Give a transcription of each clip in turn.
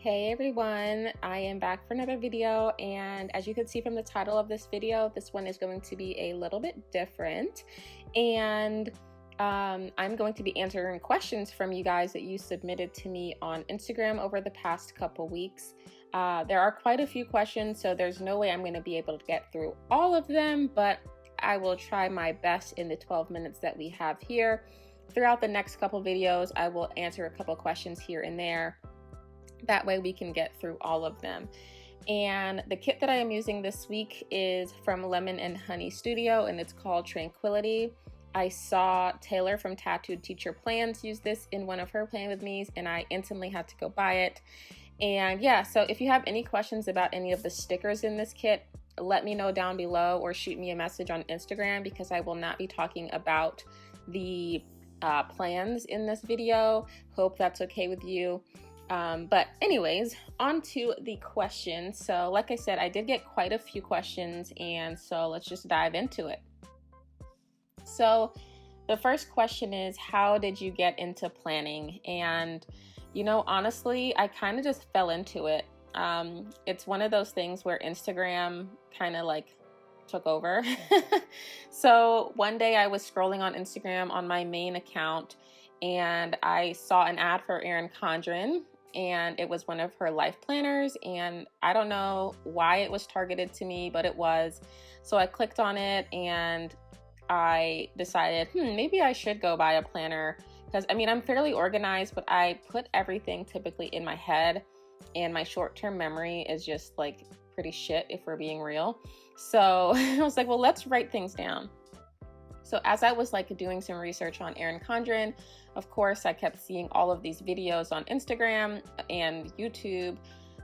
Hey everyone, I am back for another video, and as you can see from the title of this video, this one is going to be a little bit different, and I'm going to be answering questions from you guys that you submitted to me on Instagram over the past couple weeks. There are quite a few questions, so there's no way I'm going to be able to get through all of them, but I will try my best in the 12 minutes that we have here. Throughout the next couple videos, I will answer a couple questions here and there. That way we can get through all of them. And the kit that I am using this week is from Lemon and Honey Studio, and it's called Tranquility. I saw Taylor from Tattooed Teacher Plans use this in one of her Plan With Me's, and I instantly had to go buy it. And yeah, so if you have any questions about any of the stickers in this kit, let me know down below or shoot me a message on Instagram, because I will not be talking about the plans in this video. Hope that's okay with you. But anyways, on to the questions. So like I said, I did get quite a few questions, and so let's just dive into it. So the first question is, how did you get into planning? And you know, honestly, I kind of just fell into it. It's one of those things where Instagram kind of like took over. So one day I was scrolling on Instagram on my main account, and I saw an ad for Erin Condren, and it was one of her life planners, and I don't know why it was targeted to me, but it was. So I clicked on it, and I decided, maybe I should go buy a planner, because I mean, I'm fairly organized, but I put everything typically in my head, and my short-term memory is just like pretty shit, if we're being real. So I was like, well, let's write things down. So as I was like doing some research on Erin Condren, of course, I kept seeing all of these videos on Instagram and YouTube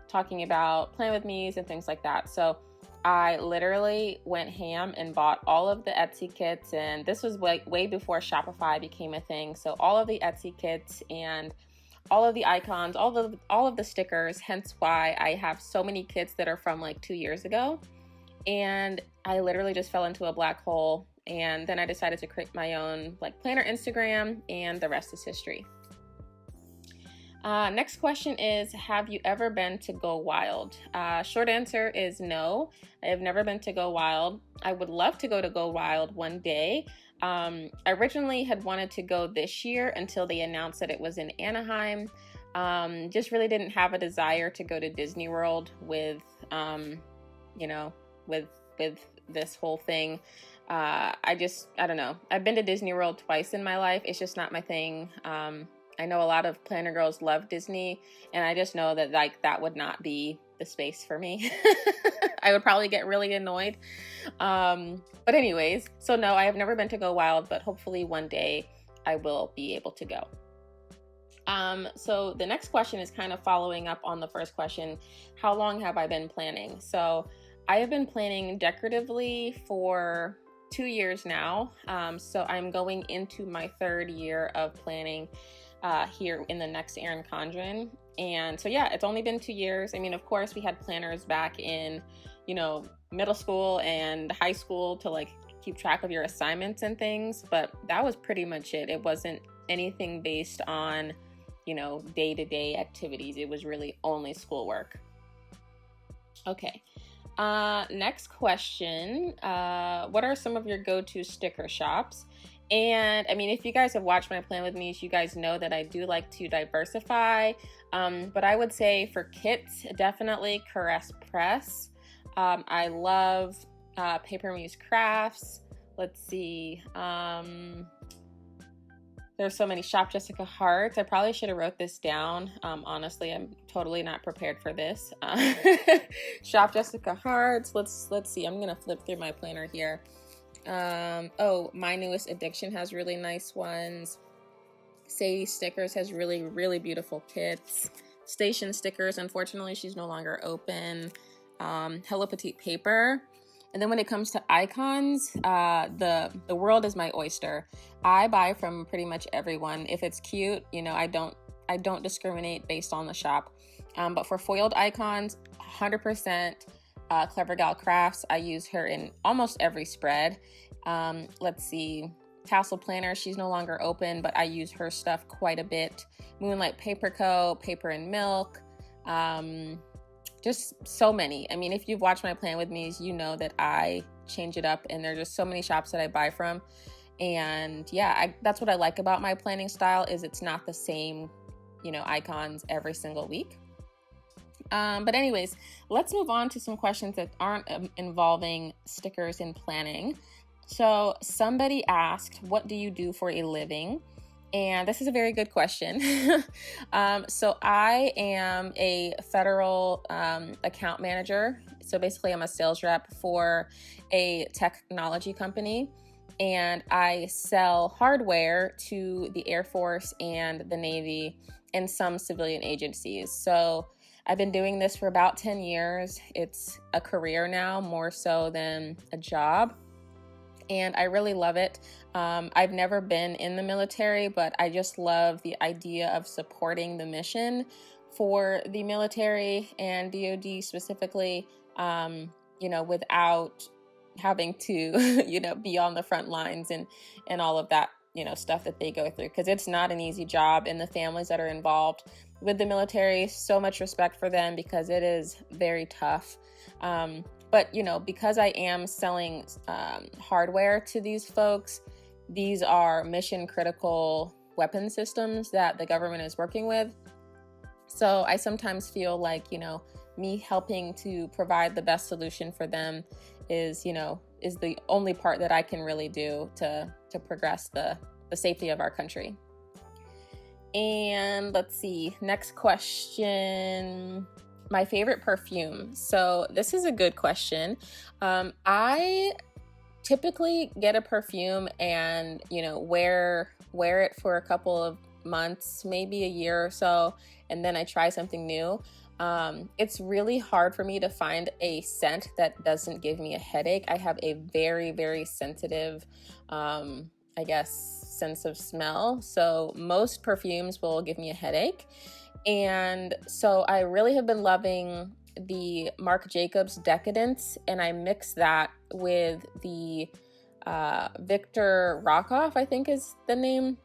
talking about Plan With Me's and things like that. So I literally went ham and bought all of the Etsy kits, and this was way before Shopify became a thing. So all of the Etsy kits and all of the icons, all of the stickers, hence why I have so many kits that are from like 2 years ago. And I literally just fell into a black hole. And then I decided to create my own like planner Instagram, and the rest is history. Next question is, have you ever been to Go Wild? Short answer is no. I have never been to Go Wild. I would love to go to Go Wild one day. I originally had wanted to go this year until they announced that it was in Anaheim. Just really didn't have a desire to go to Disney World with, you know, with this whole thing. I don't know. I've been to Disney World twice in my life. It's just not my thing. I know a lot of planner girls love Disney, and I just know that like that would not be the space for me. I would probably get really annoyed. But anyways, so no, I have never been to Go Wild, but hopefully one day I will be able to go. So the next question is kind of following up on the first question. How long have I been planning? So I have been planning decoratively for 2 years now. So I'm going into my 3rd year of planning here in the next Erin Condren. And so yeah, it's only been 2 years. I mean, of course, we had planners back in, you know, middle school and high school to like keep track of your assignments and things, but that was pretty much it. It wasn't anything based on, you know, day-to-day activities. It was really only schoolwork. Okay. Next question. What are some of your go-to sticker shops? And I mean, if you guys have watched my Plan With Me's, you guys know that I do like to diversify. But I would say for kits, definitely Caress Press. I love Paper Muse Crafts. Let's see. There's so many. Shop Jessica Hearts. I probably should have wrote this down. Honestly, I'm totally not prepared for this. Shop Jessica Hearts. Let's see. I'm gonna flip through my planner here. Oh, My Newest Addiction has really nice ones. Sadie Stickers has really, really beautiful kits. Station Stickers, unfortunately, she's no longer open. Hello Petite Paper. And then when it comes to icons, the world is my oyster. I buy from pretty much everyone. If it's cute, you know, I don't discriminate based on the shop. But for foiled icons, 100% Clever Gal Crafts. I use her in almost every spread. Let's see. Tassel Planner, she's no longer open, but I use her stuff quite a bit. Moonlight Paper Co., Paper and Milk. Just so many. I mean, if you've watched my plan with me's, you know that I change it up, and there's just so many shops that I buy from. And yeah, that's what I like about my planning style, is it's not the same, icons every single week. But anyways, let's move on to some questions that aren't involving stickers and planning. So somebody asked, what do you do for a living? And this is a very good question. So I am a federal account manager. So basically I'm a sales rep for a technology company, and I sell hardware to the Air Force and the Navy and some civilian agencies. So I've been doing this for about 10 years. It's a career now, more so than a job. And I really love it. I've never been in the military, but I just love the idea of supporting the mission for the military and DoD specifically, without having to, be on the front lines and all of that, stuff that they go through, because it's not an easy job. And the families that are involved with the military, so much respect for them, because it is very tough. But, because I am selling hardware to these folks, these are mission critical weapon systems that the government is working with. So I sometimes feel like, me helping to provide the best solution for them is the only part that I can really do to progress the safety of our country. And let's see, next question. My favorite perfume. So this is a good question. I typically get a perfume and, wear it for a couple of months, maybe a year or so, and then I try something new. It's really hard for me to find a scent that doesn't give me a headache. I have a very, very sensitive, sense of smell. So most perfumes will give me a headache. And so I really have been loving the Marc Jacobs Decadence, and I mix that with the Victor Rockoff, I think is the name,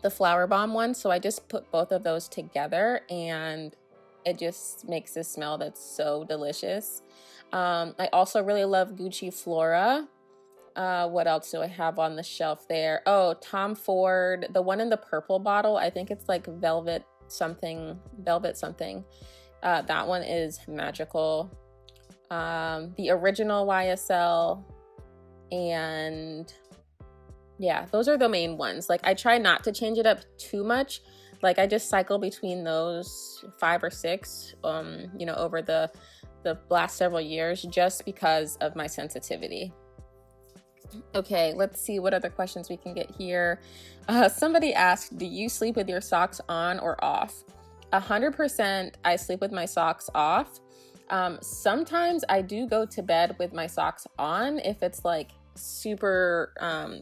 the Flower Bomb one. So I just put both of those together, and it just makes a smell that's so delicious. I also really love Gucci Flora. What else do I have on the shelf there? Oh, Tom Ford, the one in the purple bottle. I think it's like velvet something. That one is magical. The original YSL, and yeah, those are the main ones. Like I try not to change it up too much. Like I just cycle between those 5 or 6, over the last several years, just because of my sensitivity. Okay, let's see what other questions we can get here. Somebody asked, do you sleep with your socks on or off? 100% I sleep with my socks off. Sometimes I do go to bed with my socks on if it's like super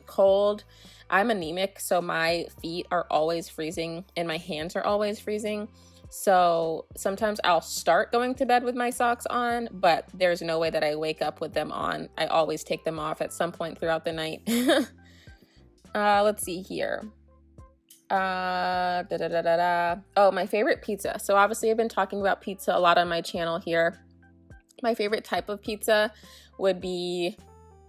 cold. I'm anemic, so my feet are always freezing and my hands are always freezing. So sometimes I'll start going to bed with my socks on, but there's no way that I wake up with them on. I always take them off at some point throughout the night. Let's see here. Oh, my favorite pizza. So obviously I've been talking about pizza a lot on my channel here. My favorite type of pizza would be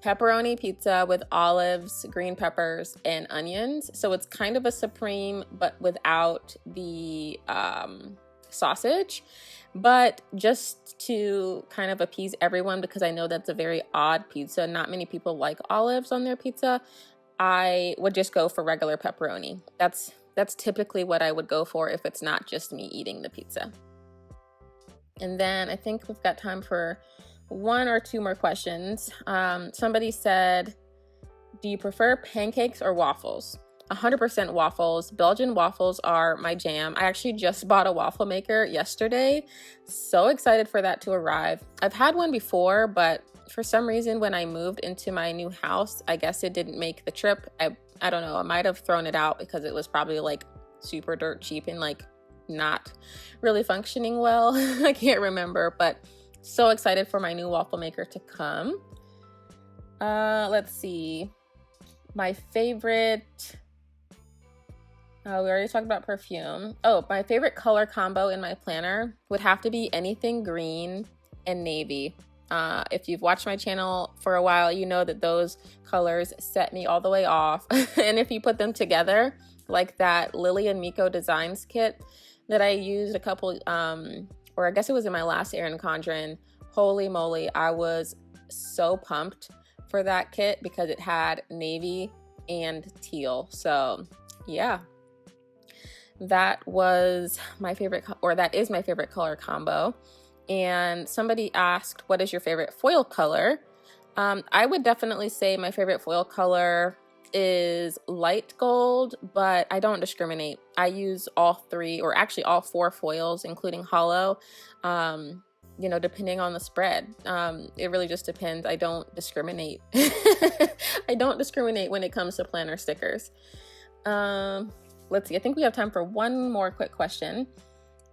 pepperoni pizza with olives, green peppers, and onions. So it's kind of a supreme, but without the sausage. But just to kind of appease everyone, because I know that's a very odd pizza. Not many people like olives on their pizza. I would just go for regular pepperoni. That's typically what I would go for if it's not just me eating the pizza. And then I think we've got time for 1 or 2 more questions. Somebody said, do you prefer pancakes or waffles? 100% waffles. Belgian waffles are my jam. I actually just bought a waffle maker yesterday. So excited for that to arrive. I've had one before, but for some reason when I moved into my new house, I guess it didn't make the trip. I don't know. I might have thrown it out because it was probably like super dirt cheap and like not really functioning well. I can't remember, but so excited for my new waffle maker to come. Let's see. My favorite We already talked about perfume. Oh, my favorite color combo in my planner would have to be anything green and navy. If you've watched my channel for a while, you know that those colors set me all the way off. And if you put them together, like that Lily and Miko Designs kit that I used a couple, or I guess it was in my last Erin Condren, holy moly, I was so pumped for that kit because it had navy and teal. So yeah. That was my favorite, or that is my favorite color combo. And somebody asked, what is your favorite foil color? I would definitely say my favorite foil color is light gold, but I don't discriminate. I use all three, or actually all four foils, including hollow, you know, depending on the spread. It really just depends. I don't discriminate. I don't discriminate when it comes to planner stickers. Let's see, I think we have time for one more quick question.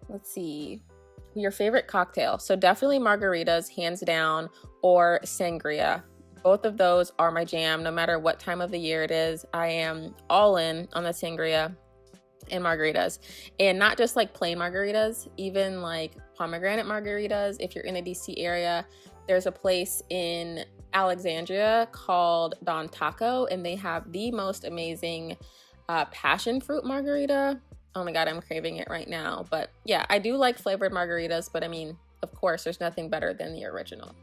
Let's see, your favorite cocktail. So definitely margaritas, hands down, or sangria. Both of those are my jam, no matter what time of the year it is. I am all in on the sangria and margaritas. And not just like plain margaritas, even like pomegranate margaritas. If you're in the DC area, there's a place in Alexandria called Don Taco, and they have the most amazing passion fruit margarita. Oh my god, I'm craving it right now. But yeah, I do like flavored margaritas, but I mean, of course, there's nothing better than the original.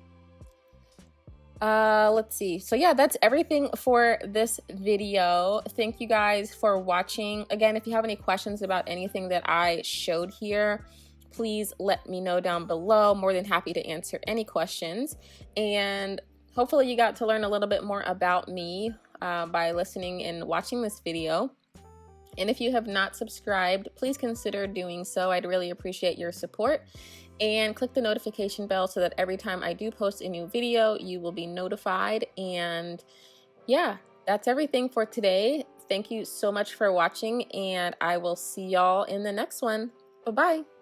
Let's see. So yeah, that's everything for this video. Thank you guys for watching. Again, if you have any questions about anything that I showed here, please let me know down below. More than happy to answer any questions. And hopefully you got to learn a little bit more about me by listening and watching this video. And if you have not subscribed, please consider doing so. I'd really appreciate your support. And click the notification bell so that every time I do post a new video, you will be notified. And yeah, that's everything for today. Thank you so much for watching, and I will see y'all in the next one. Bye-bye.